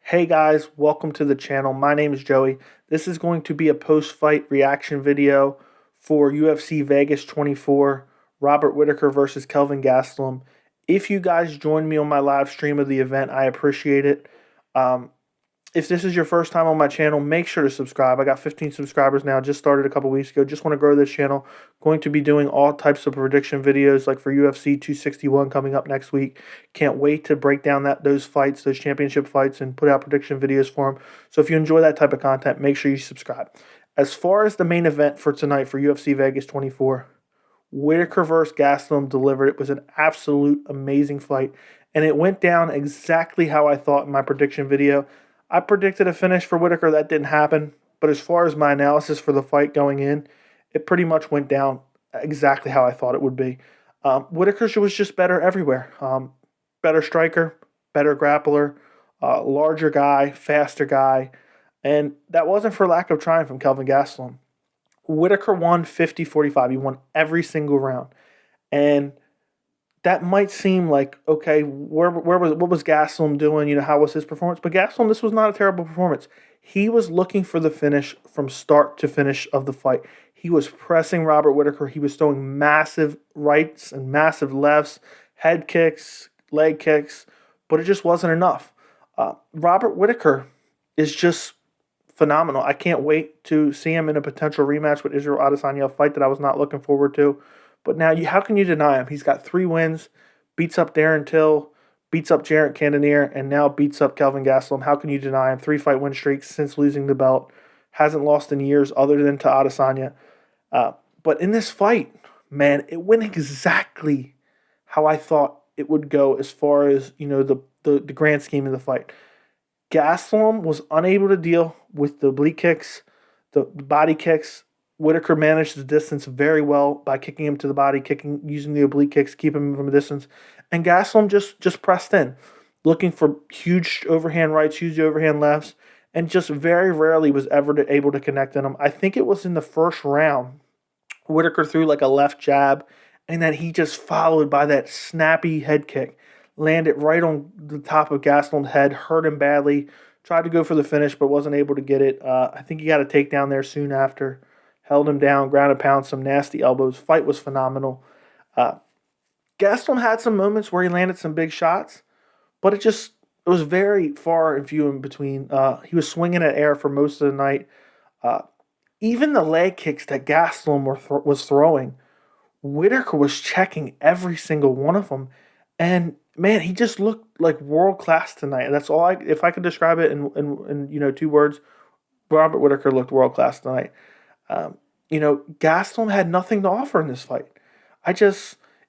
Hey guys, welcome to the channel. My name is Joey. This is going to be a post-fight reaction video for UFC Vegas 24, Robert Whittaker versus Kelvin Gastelum. If you guys join me on my live stream of the event, I appreciate it. If this is your first time on my channel, make sure to subscribe. I got 15 subscribers now, just started a couple weeks ago. Just want to grow this channel. Going to be doing all types of prediction videos like for UFC 261 coming up next week. Can't wait to break down those fights, those championship fights, and put out prediction videos for them. So if you enjoy that type of content, make sure you subscribe. As far as the main event for tonight for UFC Vegas 24, Whittaker versus Gastelum delivered. It was an absolute amazing fight, and it went down exactly how I thought in my prediction video. I predicted a finish for Whittaker. That didn't happen. But as far as my analysis for the fight going in, it pretty much went down exactly how I thought it would be. Whittaker was just better everywhere. Better striker, better grappler, larger guy, faster guy. And that wasn't for lack of trying from Kelvin Gastelum. Whittaker won 50-45. He won every single round. And that might seem like, okay, what was Gastelum doing? How was his performance? But Gastelum, this was not a terrible performance. He was looking for the finish from start to finish of the fight. He was pressing Robert Whittaker. He was throwing massive rights and massive lefts, head kicks, leg kicks, but it just wasn't enough. Robert Whittaker is just phenomenal. I can't wait to see him in a potential rematch with Israel Adesanya, a fight that I was not looking forward to. But now, how can you deny him? He's got 3 wins, beats up Darren Till, beats up Jarrett Cannonier, and now beats up Kelvin Gastelum. How can you deny him? 3-fight win streak since losing the belt. Hasn't lost in years other than to Adesanya. But in this fight, man, it went exactly how I thought it would go as far as, the grand scheme of the fight. Gastelum was unable to deal with the oblique kicks, the body kicks. Whittaker managed the distance very well by kicking him to the body, using the oblique kicks, keeping him from a distance. And Gastelum just pressed in, looking for huge overhand rights, huge overhand lefts, and just very rarely was ever able to connect on him. I think it was in the first round, Whittaker threw like a left jab, and then he just followed by that snappy head kick. Landed right on the top of Gastelum's head, hurt him badly. Tried to go for the finish, but wasn't able to get it. I think he got a takedown there soon after. Held him down, ground and pound, some nasty elbows. Fight was phenomenal. Gastelum had some moments where he landed some big shots, but it was very far and few in between. He was swinging at air for most of the night. Even the leg kicks that Gastelum was throwing, Whittaker was checking every single one of them. And man, he just looked like world class tonight. And that's all if I could describe it in 2 words, Robert Whittaker looked world class tonight. Gastelum had nothing to offer in this fight.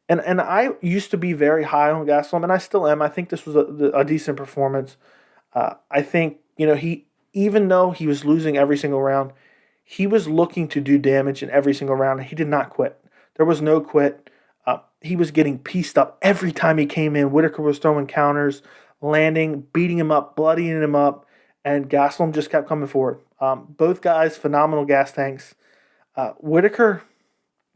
And I used to be very high on Gastelum, and I still am. I think this was a decent performance. I think, even though he was losing every single round, he was looking to do damage in every single round. He did not quit. There was no quit. He was getting pieced up every time he came in. Whittaker was throwing counters, landing, beating him up, bloodying him up, and Gastelum just kept coming forward. Both guys, phenomenal gas tanks. Whittaker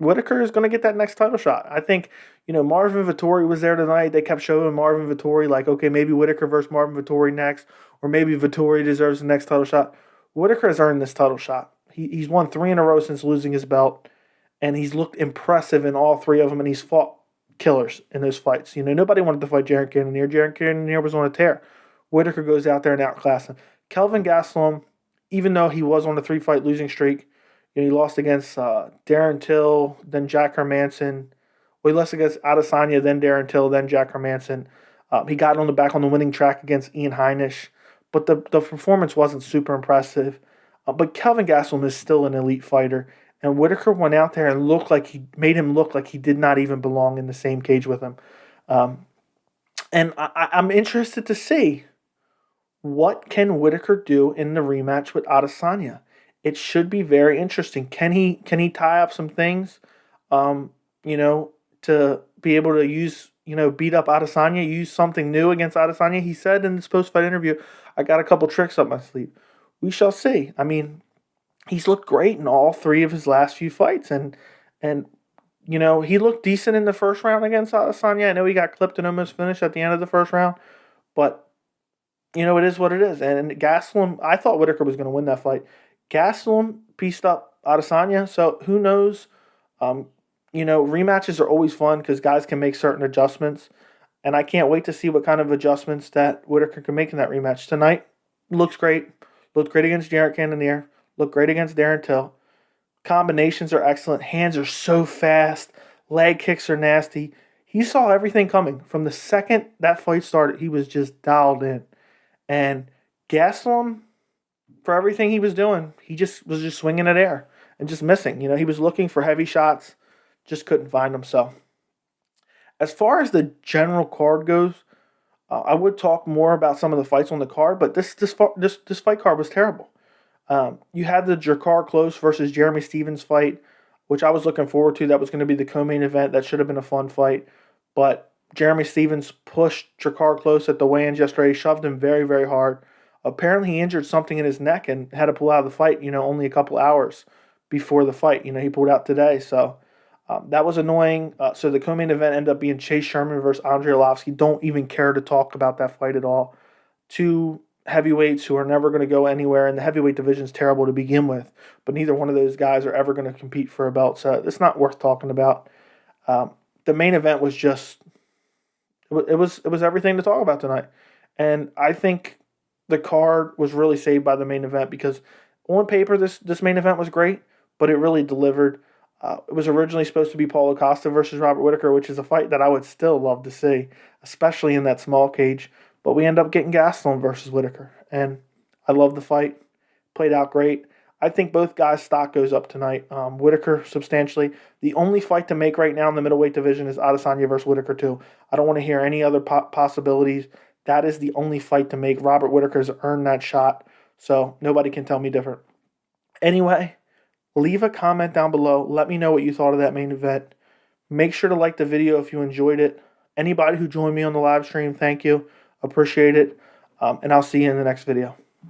is going to get that next title shot. I think, Marvin Vettori was there tonight. They kept showing Marvin Vettori like, okay, maybe Whittaker versus Marvin Vettori next, or maybe Vettori deserves the next title shot. Whittaker has earned this title shot. He's won 3 in a row since losing his belt, and he's looked impressive in all 3 of them, and he's fought killers in those fights. Nobody wanted to fight Jarrett Cannonier. Jarrett Cannonier was on a tear. Whittaker goes out there and outclassed him. Kelvin Gastelum, even though he was on a 3-fight losing streak, he lost against Darren Till, then Jack Hermanson. Well, he lost against Adesanya, then Darren Till, then Jack Hermanson. He got back on the winning track against Ian Heinisch, but the performance wasn't super impressive. But Kelvin Gastelum is still an elite fighter, and Whittaker went out there and made him look like he did not even belong in the same cage with him. And I'm interested to see what can Whittaker do in the rematch with Adesanya. It should be very interesting. Can he tie up some things, to be able to use, beat up Adesanya, use something new against Adesanya? He said in this post-fight interview, I got a couple tricks up my sleeve. We shall see. I mean, he's looked great in all 3 of his last few fights, and he looked decent in the first round against Adesanya. I know he got clipped and almost finished at the end of the first round, but it is what it is. And Gastelum, I thought Whittaker was going to win that fight. Gastelum pieced up Adesanya, so who knows? Um, rematches are always fun because guys can make certain adjustments, and I can't wait to see what kind of adjustments that Whittaker can make in that rematch tonight. Looks great. Looked great against Jarrett Cannonier. Looked great against Darren Till. Combinations are excellent. Hands are so fast. Leg kicks are nasty. He saw everything coming. From the second that fight started, he was just dialed in. And Gastelum, for everything he was doing, he just was just swinging at air and just missing. He was looking for heavy shots, just couldn't find them. So, as far as the general card goes, I would talk more about some of the fights on the card, but this fight card was terrible. You had the Jakar Close versus Jeremy Stevens fight, which I was looking forward to. That was going to be the co-main event. That should have been a fun fight, but Jeremy Stevens pushed Jakar Close at the weigh-ins yesterday, shoved him very, very hard. Apparently, he injured something in his neck and had to pull out of the fight. Only a couple hours before the fight. He pulled out today, so that was annoying. So the co-main event ended up being Chase Sherman versus Andrei Arlovski. Don't even care to talk about that fight at all. Two heavyweights who are never going to go anywhere, and the heavyweight division is terrible to begin with. But neither one of those guys are ever going to compete for a belt, so it's not worth talking about. The main event was just it was everything to talk about tonight, and I think the card was really saved by the main event because on paper this main event was great, but it really delivered. It was originally supposed to be Paulo Costa versus Robert Whittaker, which is a fight that I would still love to see, especially in that small cage. But we end up getting Gastelum versus Whittaker, and I love the fight. Played out great. I think both guys' stock goes up tonight. Whittaker substantially. The only fight to make right now in the middleweight division is Adesanya versus Whittaker too. I don't want to hear any other possibilities. That is the only fight to make. Robert Whittaker's earned that shot, so nobody can tell me different. Anyway, leave a comment down below. Let me know what you thought of that main event. Make sure to like the video if you enjoyed it. Anybody who joined me on the live stream, thank you. Appreciate it. And I'll see you in the next video.